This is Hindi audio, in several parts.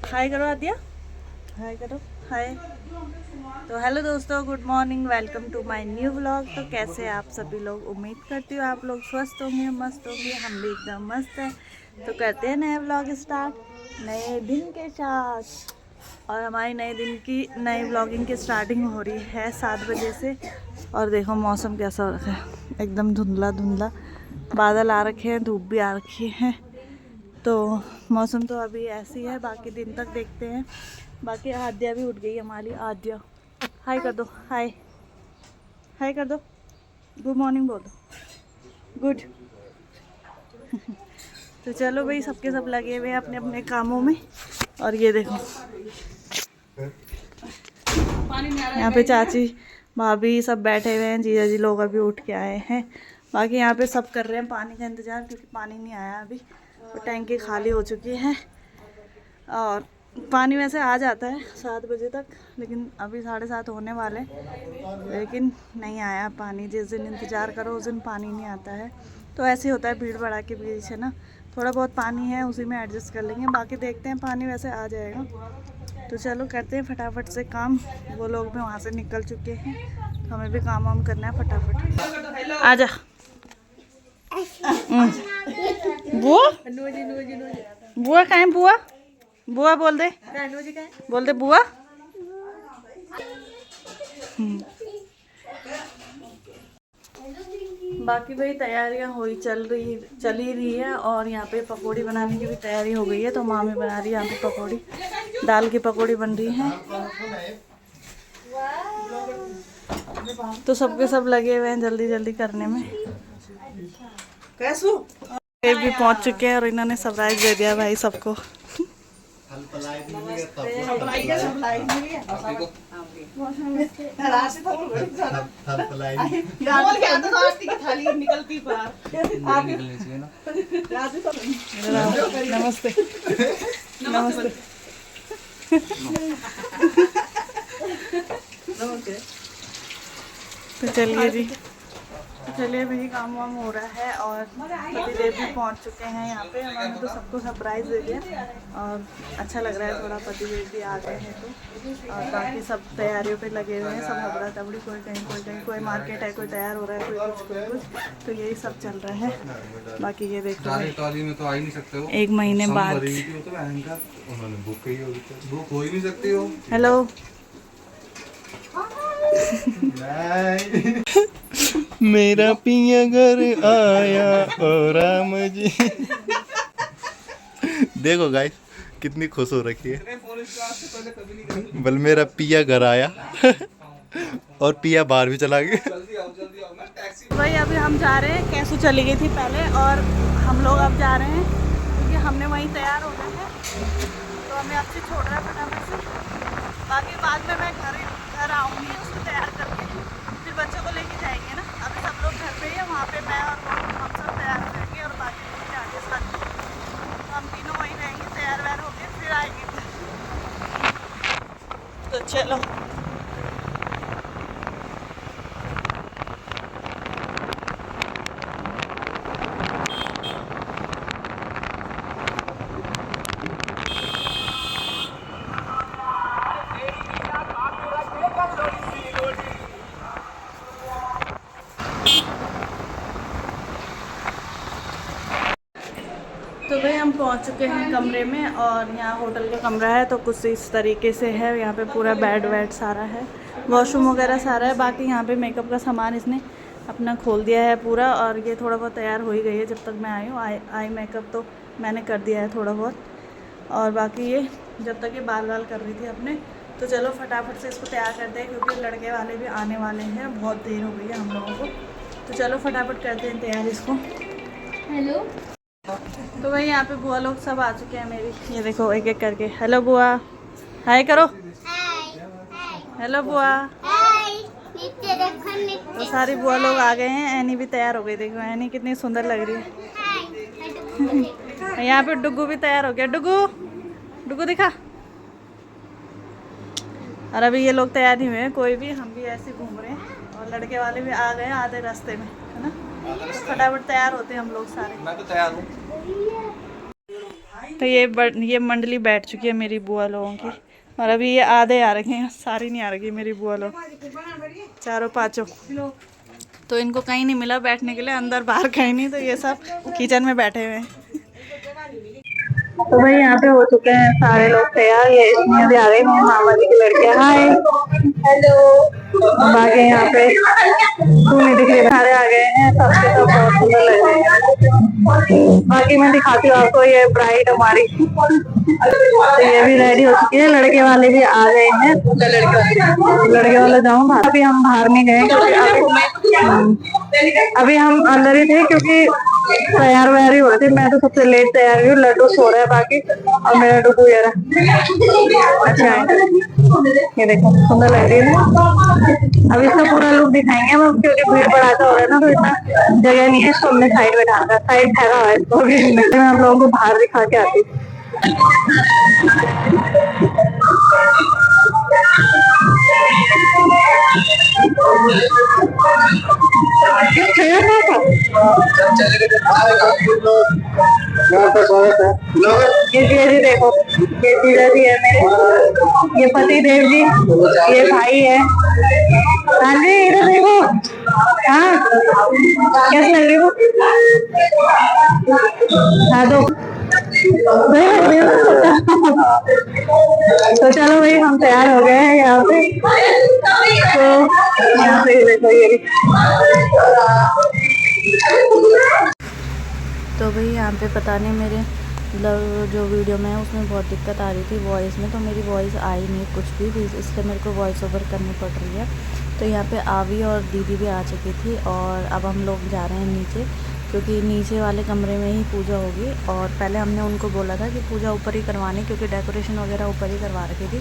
हाय करो आदिया, हाय करो, हाय। तो हेलो दोस्तों, good morning, welcome to my new vlog. तो कैसे हैं आप सभी लोग? उम्मीद करती हूँ आप लोग स्वस्थ होंगे, मस्त होंगे। हम भी एकदम मस्त हैं। तो करते हैं नया व्लॉग स्टार्ट नए दिन के साथ। और हमारी नए दिन की नई व्लॉगिंग की स्टार्टिंग हो रही है 7 बजे से। और देखो मौसम कैसा हो रखा है, एकदम धुंधला धुंधला बादल आ रखे हैं, धूप भी आ रखी है। तो मौसम तो अभी ऐसी है, बाकी दिन तक देखते हैं। बाकी आद्या भी उठ गई हमारी। आद्या हाय कर दो, हाय हाय कर दो, गुड मॉर्निंग बोल दो, गुड। तो चलो भाई, सबके सब लगे हुए हैं अपने अपने कामों में। और ये देखो यहाँ पे चाची भाभी सब बैठे हुए हैं, जीजा जी लोग अभी उठ के आए हैं। बाकी यहाँ पे सब कर रहे हैं पानी का इंतज़ार, क्योंकि पानी नहीं आया अभी। तो टैंकी खाली हो चुकी है। और पानी वैसे आ जाता है 7 बजे तक, लेकिन अभी 7:30 होने वाले, लेकिन नहीं आया पानी। जिस दिन इंतज़ार करो उस दिन पानी नहीं आता है। तो ऐसे होता है भीड़ भड़ा के बीच, है ना। थोड़ा बहुत पानी है, उसी में एडजस्ट कर लेंगे। बाकी देखते हैं, पानी वैसे आ जाएगा। तो चलो करते हैं फटाफट से काम। वो लोग भी वहाँ से निकल चुके हैं, तो हमें भी काम वाम करना है फटाफट। आ जा बुआ, बुआ कहाँ है? बुआ, बुआ बोल दे, बोल दे बुआ। बाकी भाई तैयारियां चल ही रही है। और यहाँ पे पकौड़ी बनाने की भी तैयारी हो गई है। तो मामी बना रही है यहाँ पे पकौड़ी, दाल की पकौड़ी बन रही है। तो सबके सब लगे हुए हैं जल्दी जल्दी करने में। ये भी पहुँच चुके हैं और इन्होंने सरप्राइज दे दिया भाई सबको। नमस्ते नमस्ते। तो चलिए जी, चलिए भाई काम वाम हो रहा है। और पतिदेव भी पहुंच चुके हैं यहाँ पे। उन्होंने तो सबको सरप्राइज़ दे दिया और अच्छा लग रहा है थोड़ा, पतिदेव भी आ गए हैं तो। और बाकी सब तैयारियों पे लगे हुए हैं, सब हबड़ा तबड़ी, कोई कहीं, कोई मार्केट है, कोई तैयार हो रहा है, कोई कुछ। तो यही सब चल रहा है। बाकी ये देखो में तो आ ही नहीं सकते हो, 1 महीने बाद। हेलो मेरा पिया घर आया और राम जी। देखो गाइस कितनी खुश हो रखी है। बल मेरा पिया घर आया और पिया बाहर भी चला गया। भाई अभी हम जा रहे हैं, कैसू चली गई थी पहले, और हम लोग अब जा रहे हैं क्योंकि हमने वहीं तैयार होना है। तो हमें आपसे छोड़ रहा है फटाफट से। बाकी बाद में मैं घर आऊँगी उसको तैयार करके, फिर बच्चों को लेके जाएंगे ना। अभी सब लोग घर पे ही है, वहाँ पे मैं और हम सब तैयार हो जाएंगे और बाकी लोग जाके साथ। तो हम तीनों वहीं रहेंगे, तैयार वैयार होके फिर आएंगे। तो चलो तो भाई हम पहुंच चुके हैं कमरे में। और यहाँ होटल का कमरा है, तो कुछ इस तरीके से है। यहाँ पे पूरा बेड वेड सारा है, वॉशरूम वगैरह सारा है। बाकी यहाँ पे मेकअप का सामान इसने अपना खोल दिया है पूरा। और ये थोड़ा बहुत तैयार हो ही गई है जब तक मैं आई हूँ। आई मेकअप तो मैंने कर दिया है थोड़ा बहुत। और बाकी ये जब तक ये बाल वाल कर रही थी अपने। तो चलो फटाफट से इसको तैयार करते हैं, क्योंकि लड़के वाले भी आने वाले हैं, बहुत देर हो गई है हम लोगों को। तो चलो फटाफट करते हैं तैयार इसको। हेलो। तो भाई यहाँ पे बुआ लोग सब आ चुके हैं मेरी। ये देखो एक एक करके। हेलो बुआ, हाय करो। हेलो बुआ। तो सारी बुआ लोग आ गए हैं। एनी भी तैयार हो गई, देखो एनी कितनी सुंदर लग रही है। यहाँ पे डुगू भी तैयार हो गया। डुगू, डुगू दिखा। और अभी ये लोग तैयार नहीं हुए हैं कोई भी, हम भी ऐसे घूम रहे हैं। और लड़के वाले भी आ गए हैं आधे रास्ते में, है ना। तो फटाफट तैयार होते हैं हम लोग सारे। मैं तो तैयार हूँ। तो ये मंडली बैठ चुकी है मेरी बुआ लोगों की, और अभी ये आधे आ रखे हैं, सारी नहीं आ रही मेरी बुआ लोग, चारों पाँचों। तो इनको कहीं नहीं मिला बैठने के लिए, अंदर बाहर कहीं नहीं, तो ये सब किचन में बैठे हुए हैं। तो भाई यहाँ पे हो चुके हैं सारे लोग तैयार, ये इसमें भी आ गई मेरे मामा जी की लड़कियां, हाय हेलो। बाकी यहाँ पे तू नहीं दिख रही, सारे आ गए हैं, सबके सब बहुत सुंदर लग रहे हैं। बाकी मैं दिखाती हूँ आपको, ये ब्राइड हमारी, तो ये भी रेडी हो चुकी है, लड़के वाले भी आ गए हैं। लड़के वाले जाऊँ, अभी हम बाहर नहीं गए क्योंकि अभी हम अंदर ही थे, क्योंकि तैयार वैयार ही हो रही थी। मैं तो सबसे लेट तैयार हुई, लड्डू सो रहा है बाकी, और मेरा डुबू ये रहा। अच्छा है, ये देखो सुंदर लग रही है ना। अब इसका पूरा लुक दिखाएंगे हम, क्योंकि भीड़ भड़ाका हो रहा है ना, तो इतना जगह नहीं है, तो हमने साइड में ढाका, साइड ठहरा हुआ है इसको। मैं आप लोगों को बाहर दिखा के आती हूँ। ये देखो, ये जीजा जी है मेरे, ये पति देव जी, ये भाई है। हाँ जी, इधर देखो। हाँ, कैसे लग रही हो? हाँ तो चलो भाई, हम तैयार हो गए हैं यहाँ पे। तो यहाँ पे देखो ये, तो भाई यहाँ पे पता नहीं मेरे मतलब जो वीडियो में है उसमें बहुत दिक्कत आ रही थी वॉइस में, तो मेरी वॉइस आई नहीं कुछ भी, इसलिए मेरे को वॉइस ओवर करनी पड़ रही है। तो यहाँ पे आवी और दीदी भी आ चुकी थी, और अब हम लोग जा रहे हैं नीचे, क्योंकि नीचे वाले कमरे में ही पूजा होगी। और पहले हमने उनको बोला था कि पूजा ऊपर ही करवानी, क्योंकि डेकोरेशन वगैरह ऊपर ही करवा रखी थी।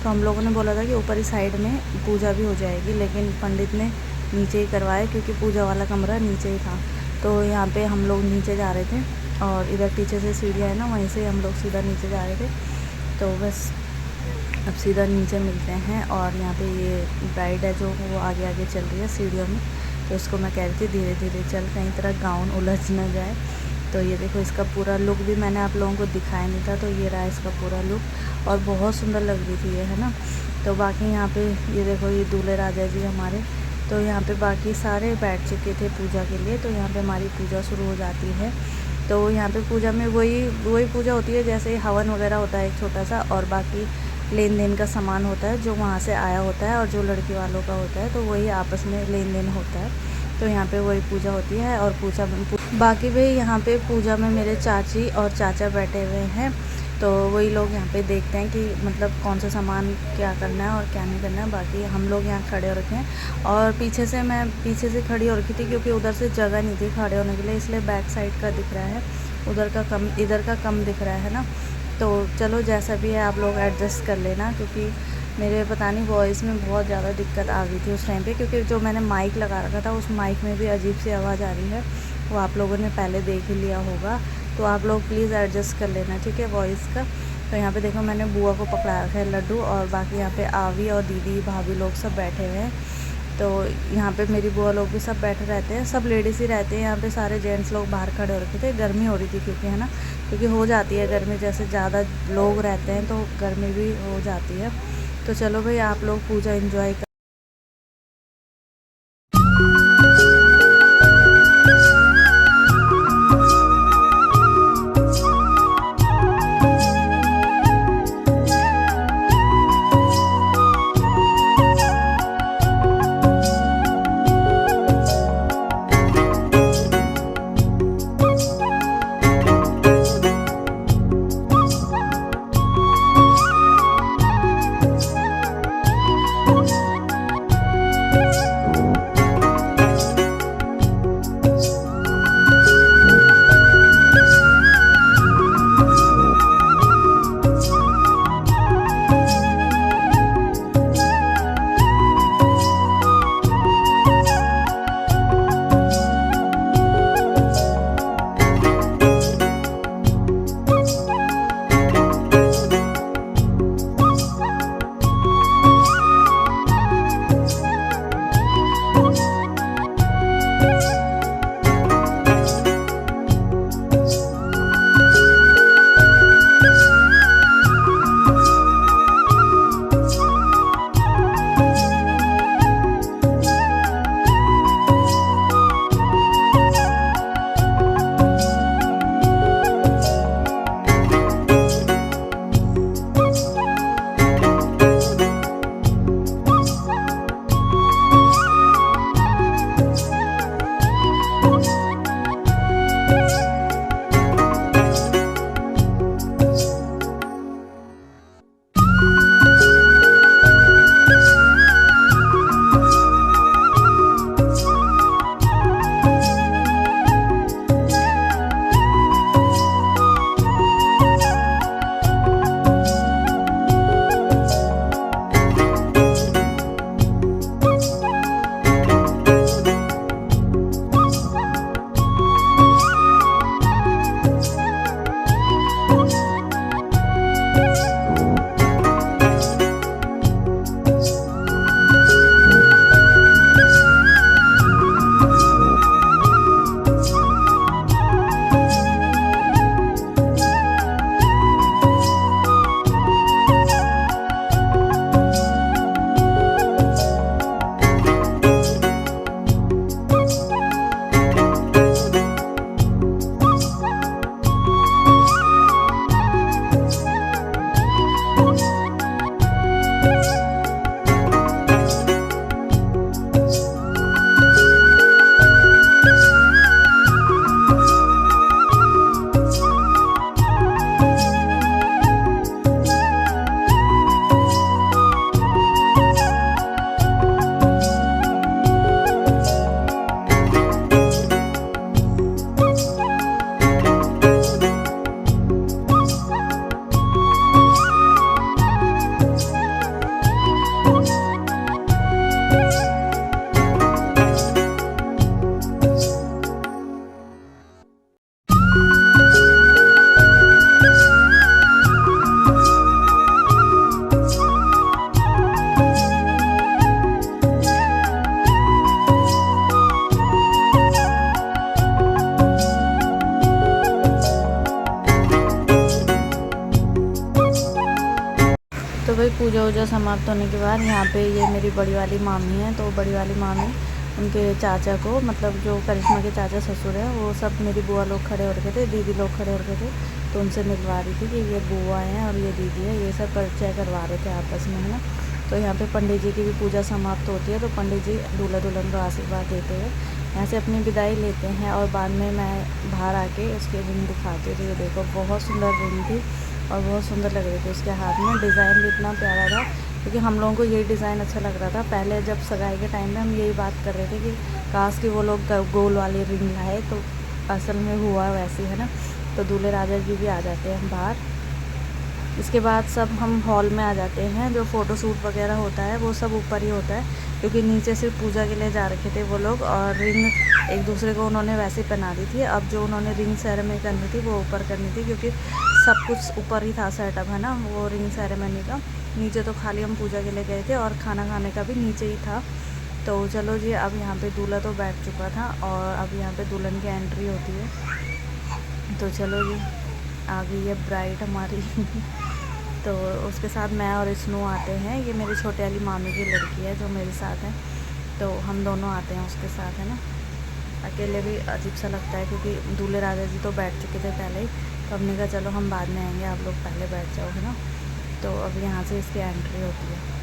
तो हम लोगों ने बोला था कि ऊपर ही साइड में पूजा भी हो जाएगी, लेकिन पंडित ने नीचे ही करवाया, क्योंकि पूजा वाला कमरा नीचे ही था। तो यहाँ पे हम लोग नीचे जा रहे थे, और इधर पीछे से सीढ़ियाँ है ना, वहीं से हम लोग सीधा नीचे जा रहे थे। तो बस अब सीधा नीचे मिलते हैं। और यहाँ पे ये ब्राइड है जो वो आगे आगे चल रही है सीढ़ियों में, तो उसको मैं कह रही थी धीरे धीरे चल, कहीं तरह गाउन उलझ न जाए। तो ये देखो, इसका पूरा लुक भी मैंने आप लोगों को दिखाया नहीं था, तो ये रहा इसका पूरा लुक, और बहुत सुंदर लग रही थी ये, है ना। तो बाकी यहाँ पे ये देखो, ये दूल्हे राजा जी हमारे, तो यहाँ पे बाकी सारे बैठ चुके थे पूजा के लिए। तो यहाँ पे हमारी पूजा शुरू हो जाती है। तो यहाँ पे पूजा में वही पूजा होती है, जैसे हवन वगैरह होता है एक छोटा सा, और बाकी लेन देन का सामान होता है जो वहाँ से आया होता है, और जो लड़की वालों का होता है, तो वही आपस में लेन देन होता है। तो यहाँ पे वही पूजा होती है। और पूजा बाकी भी यहाँ पे पूजा में मेरे चाची और चाचा बैठे हुए हैं, तो वही लोग यहाँ पे देखते हैं कि मतलब कौन सा सामान क्या करना है और क्या नहीं करना है। बाकी हम लोग यहाँ खड़े हो रखे हैं, और मैं पीछे से खड़ी हो रखी थी, क्योंकि उधर से जगह नहीं थी खड़े होने के लिए, इसलिए बैक साइड का दिख रहा है, उधर का कम, इधर का कम दिख रहा है ना। तो चलो जैसा भी है आप लोग एडजस्ट कर लेना, क्योंकि मेरे पता नहीं वॉइस में बहुत ज़्यादा दिक्कत आ गई थी उस टाइम पे, क्योंकि जो मैंने माइक लगा रखा था उस माइक में भी अजीब सी आवाज़ आ रही है, वो आप लोगों ने पहले देख ही लिया होगा। तो आप लोग प्लीज़ एडजस्ट कर लेना, ठीक है, वॉइस का। तो यहाँ पे देखो, मैंने बुआ को पकड़ा रखा है लड्डू, और बाकी यहाँ पे आवी और दीदी भाभी लोग सब बैठे हुए हैं। तो यहाँ पे मेरी बुआ लोग भी सब बैठे रहते हैं, सब लेडीज़ ही रहते हैं यहाँ पे, सारे जेंट्स लोग बाहर खड़े हो रखे थे। गर्मी हो रही थी क्योंकि, है ना, क्योंकि हो जाती है गर्मी, जैसे ज़्यादा लोग रहते हैं तो गर्मी भी हो जाती है। तो चलो भाई, आप लोग पूजा एंजॉय कर। तो भाई पूजा वूजा समाप्त होने के बाद यहाँ पे ये मेरी बड़ी वाली मामी है, तो बड़ी वाली मामी उनके चाचा को, मतलब जो करिश्मा के चाचा ससुर है, वो सब मेरी बुआ लोग खड़े हो रखे थे, दीदी लोग खड़े हो रखे थे, तो उनसे मिलवा रही थी कि ये बुआ हैं और ये दीदी है, ये सब परिचय करवा रहे थे आपस में, है ना। तो यहाँ पे पंडित जी की भी पूजा समाप्त होती है, तो पंडित जी दूल्हा दुल्हन को आशीर्वाद देते हुए यहाँ से अपनी विदाई लेते हैं। और बाद में मैं बाहर आके उसके रिंग दिखाती हूँ, तो ये देखो बहुत सुंदर रिंग थी और बहुत सुंदर लग रही थी उसके हाथ में, डिज़ाइन भी इतना प्यारा था, क्योंकि हम लोगों को यही डिज़ाइन अच्छा लग रहा था। पहले जब सगाई के टाइम में हम यही बात कर रहे थे कि काश कि वो लोग गोल वाली रिंग लाए, तो असल में हुआ वैसे, है ना। तो दूल्हे राजा जी भी आ जाते हैं बाहर। इसके बाद सब हम हॉल में आ जाते हैं। जो फ़ोटो शूट वगैरह होता है वो सब ऊपर ही होता है, क्योंकि नीचे सिर्फ पूजा के लिए जा रखे थे वो लोग, और रिंग एक दूसरे को उन्होंने वैसे ही पहना दी थी। अब जो उन्होंने रिंग सेरेमनी करनी थी वो ऊपर करनी थी, क्योंकि सब कुछ ऊपर ही था सेटअप, है ना, वो रिंग सेरेमनी का। नीचे तो खाली हम पूजा के लिए गए थे और खाना खाने का भी नीचे ही था। तो चलो जी, अब यहाँ पे दूल्हा तो बैठ चुका था और अब यहाँ पे दुल्हन की एंट्री होती है। तो चलो जी, आ गई है ब्राइड हमारी तो उसके साथ मैं और स्नो आते हैं। ये मेरी छोटे वाली मामी की लड़की है जो मेरे साथ है, तो हम दोनों आते हैं उसके साथ, है ना। अकेले भी अजीब सा लगता है, क्योंकि दूल्हे राजा जी तो बैठ चुके थे पहले ही, तो हमने कहा चलो हम बाद में आएंगे, आप लोग पहले बैठ जाओ, है ना। तो अब यहाँ से इसकी एंट्री होती है।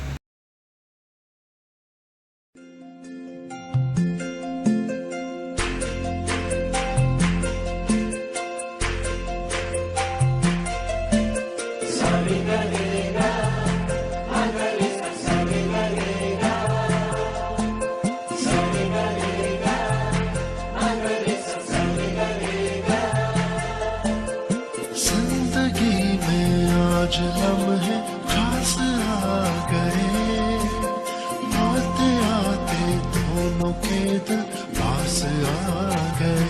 जिंदगी में आज लम्हे खास आ गए, आते आते दोनों के दिल पास आ गए।